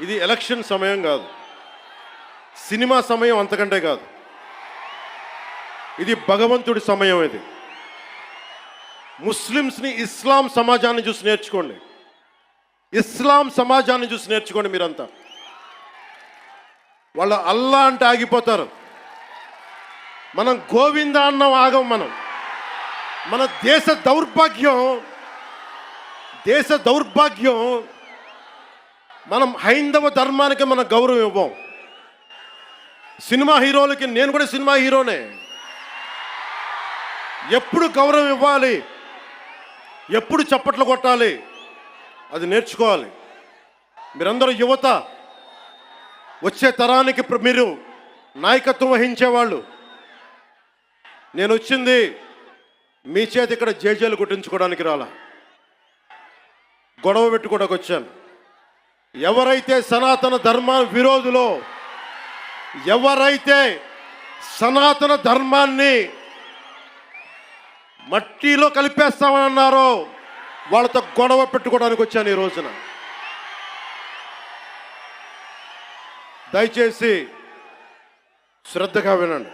ఇది ఎలక్షన్ సమయం కాదు, సినిమా సమయం అంతకంటే కాదు. ఇది భగవంతుడి సమయం. ఇది ముస్లిమ్స్ని ఇస్లాం సమాజాన్ని చూసి నేర్చుకోండి. ఇస్లాం సమాజాన్ని చూసి నేర్చుకోండి. మీరంతా వాళ్ళ అల్లా అంటే ఆగిపోతారు. మనం గోవింద అన్నం ఆగం. మన దేశ దౌర్భాగ్యం మనం హైందవ ధర్మానికి మన గౌరవం ఇవ్వం. సినిమా హీరోలకి, నేను కూడా సినిమా హీరోనే, ఎప్పుడు గౌరవం ఇవ్వాలి, ఎప్పుడు చప్పట్లు కొట్టాలి, అది నేర్చుకోవాలి. మీరందరూ యువత, వచ్చే తరానికి మీరు నాయకత్వం వహించేవాళ్ళు. నేను వచ్చింది మీ చేతి ఇక్కడ జేజేలు కొట్టించుకోవడానికి రాలా, గొడవ పెట్టుకోవడానికి వచ్చాను. ఎవరైతే సనాతన ధర్మ విరోధులో, ఎవరైతే సనాతన ధర్మాన్ని మట్టిలో కలిపేస్తామని అన్నారో వాళ్ళతో గొడవ పెట్టుకోవడానికి వచ్చాను ఈ రోజున. దయచేసి శ్రద్ధగా వినండి.